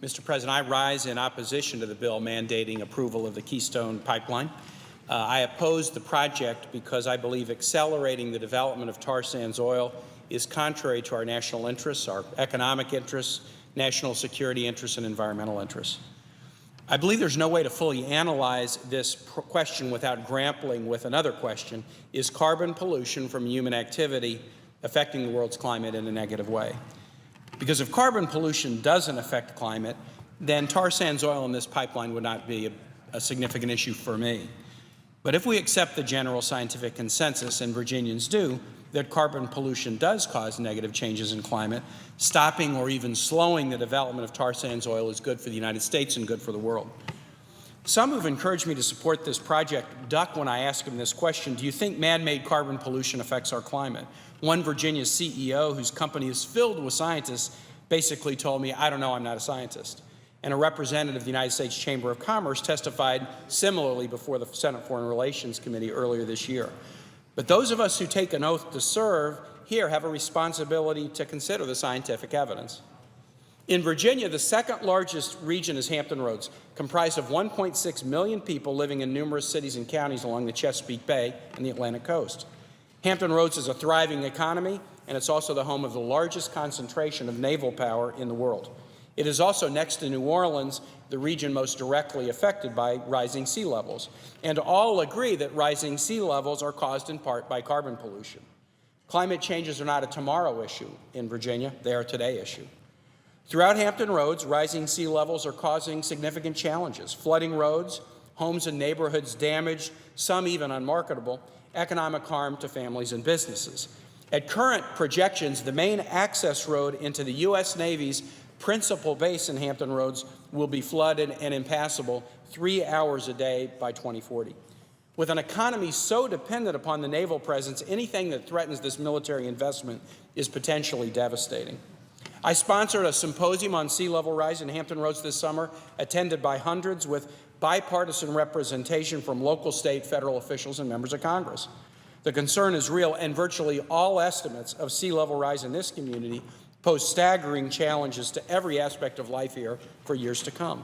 Mr. President, I rise in opposition to the bill mandating approval of the Keystone pipeline. I oppose the project because I believe accelerating the development of tar sands oil is contrary to our national interests, our economic interests, national security interests, and environmental interests. I believe there's no way to fully analyze this question without grappling with another question: is carbon pollution from human activity affecting the world's climate in a negative way? Because if carbon pollution doesn't affect climate, then tar sands oil in this pipeline would not be a significant issue for me. But if we accept the general scientific consensus, and Virginians do, that carbon pollution does cause negative changes in climate, stopping or even slowing the development of tar sands oil is good for the United States and good for the world. Some who've encouraged me to support this project duck when I ask them this question: do you think man-made carbon pollution affects our climate? One Virginia CEO, whose company is filled with scientists, basically told me, I don't know, I'm not a scientist. And a representative of the United States Chamber of Commerce testified similarly before the Senate Foreign Relations Committee earlier this year. But those of us who take an oath to serve here have a responsibility to consider the scientific evidence. In Virginia, the second largest region is Hampton Roads, comprised of 1.6 million people living in numerous cities and counties along the Chesapeake Bay and the Atlantic coast. Hampton Roads is a thriving economy, and it's also the home of the largest concentration of naval power in the world. It is also next to New Orleans, the region most directly affected by rising sea levels. And all agree that rising sea levels are caused in part by carbon pollution. Climate changes are not a tomorrow issue in Virginia, they are a today issue. Throughout Hampton Roads, rising sea levels are causing significant challenges: flooding roads, homes and neighborhoods damaged, some even unmarketable, economic harm to families and businesses. At current projections, the main access road into the U.S. Navy's principal base in Hampton Roads will be flooded and impassable 3 hours a day by 2040. With an economy so dependent upon the naval presence, anything that threatens this military investment is potentially devastating. I sponsored a symposium on sea level rise in Hampton Roads this summer, attended by hundreds, with bipartisan representation from local, state, federal officials and members of Congress. The concern is real, and virtually all estimates of sea level rise in this community pose staggering challenges to every aspect of life here for years to come.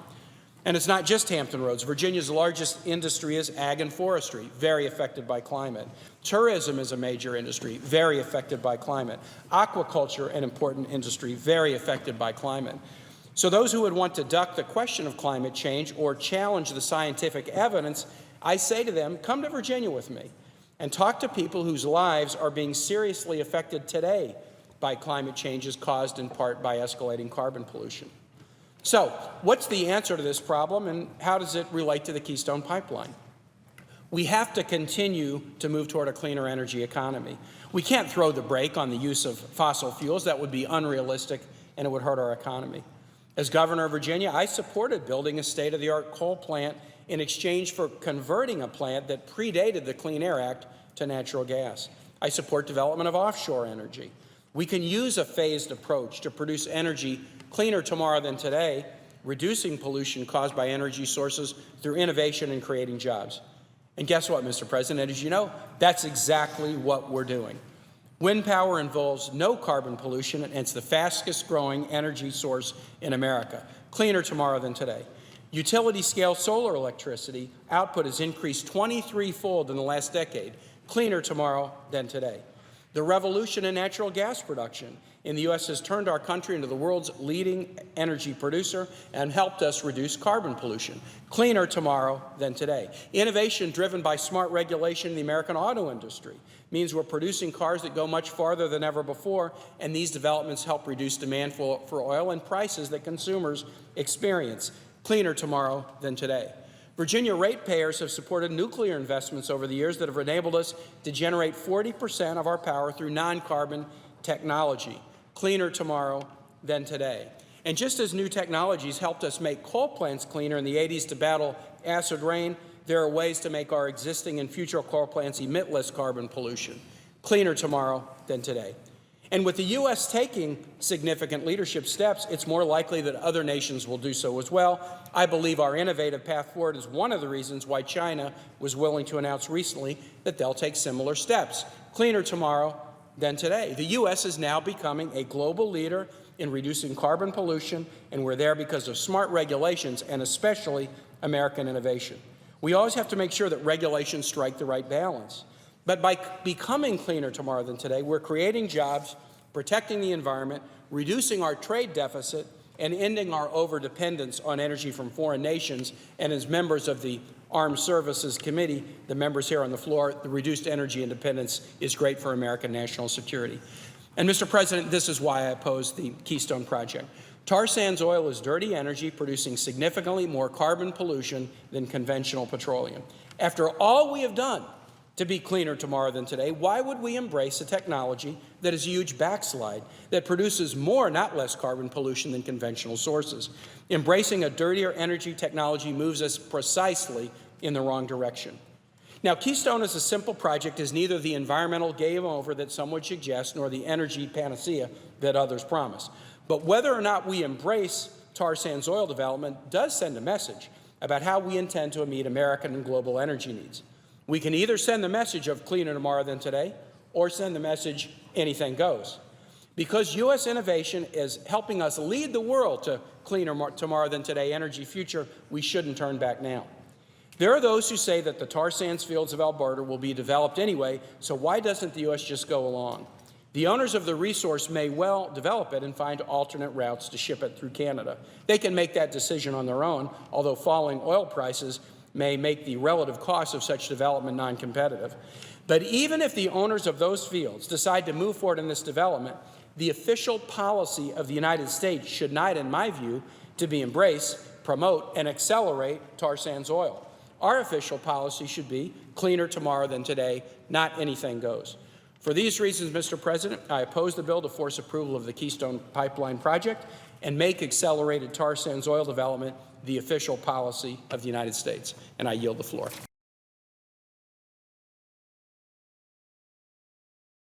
And it's not just Hampton Roads. Virginia's largest industry is ag and forestry, very affected by climate. Tourism is a major industry, very affected by climate. Aquaculture, an important industry, very affected by climate. So those who would want to duck the question of climate change or challenge the scientific evidence, I say to them, come to Virginia with me and talk to people whose lives are being seriously affected today by climate changes caused in part by escalating carbon pollution. So, what's the answer to this problem, and how does it relate to the Keystone pipeline? We have to continue to move toward a cleaner energy economy. We can't throw the brake on the use of fossil fuels. That would be unrealistic, and it would hurt our economy. As governor of Virginia, I supported building a state-of-the-art coal plant in exchange for converting a plant that predated the Clean Air Act to natural gas. I support development of offshore energy. We can use a phased approach to produce energy cleaner tomorrow than today, reducing pollution caused by energy sources through innovation and creating jobs. And guess what, Mr. President? As you know, that's exactly what we're doing. Wind power involves no carbon pollution, and it's the fastest growing energy source in America. Cleaner tomorrow than today. Utility-scale solar electricity output has increased 23-fold in the last decade. Cleaner tomorrow than today. The revolution in natural gas production in the U.S. has turned our country into the world's leading energy producer and helped us reduce carbon pollution. Cleaner tomorrow than today. Innovation driven by smart regulation in the American auto industry means we're producing cars that go much farther than ever before, and these developments help reduce demand for oil and prices that consumers experience. Cleaner tomorrow than today. Virginia ratepayers have supported nuclear investments over the years that have enabled us to generate 40% of our power through non-carbon technology. Cleaner tomorrow than today. And just as new technologies helped us make coal plants cleaner in the 80s to battle acid rain, there are ways to make our existing and future coal plants emit less carbon pollution. Cleaner tomorrow than today. And with the U.S. taking significant leadership steps, it's more likely that other nations will do so as well. I believe our innovative path forward is one of the reasons why China was willing to announce recently that they'll take similar steps. Cleaner tomorrow than today. The U.S. is now becoming a global leader in reducing carbon pollution, and we're there because of smart regulations and especially American innovation. We always have to make sure that regulations strike the right balance. But by becoming cleaner tomorrow than today, we're creating jobs, protecting the environment, reducing our trade deficit, and ending our overdependence on energy from foreign nations. And as members of the Armed Services Committee, the members here on the floor, the reduced energy independence is great for American national security. And, Mr. President, this is why I oppose the Keystone project. Tar sands oil is dirty energy producing significantly more carbon pollution than conventional petroleum. After all we have done to be cleaner tomorrow than today, why would we embrace a technology that is a huge backslide, that produces more, not less, carbon pollution than conventional sources? Embracing a dirtier energy technology moves us precisely in the wrong direction. Now, Keystone as a simple project is neither the environmental game over that some would suggest nor the energy panacea that others promise. But whether or not we embrace tar sands oil development does send a message about how we intend to meet American and global energy needs. We can either send the message of cleaner tomorrow than today or send the message anything goes. Because U.S. innovation is helping us lead the world to cleaner tomorrow than today energy future, we shouldn't turn back now. There are those who say that the tar sands fields of Alberta will be developed anyway, so why doesn't the U.S. just go along? The owners of the resource may well develop it and find alternate routes to ship it through Canada. They can make that decision on their own, although falling oil prices may make the relative cost of such development non-competitive. But even if the owners of those fields decide to move forward in this development, the official policy of the United States should not, in my view, to be embrace, promote, and accelerate tar sands oil. Our official policy should be cleaner tomorrow than today, not anything goes. For these reasons, Mr. President, I oppose the bill to force approval of the Keystone Pipeline project and make accelerated tar sands oil development the official policy of the United States. And I yield the floor.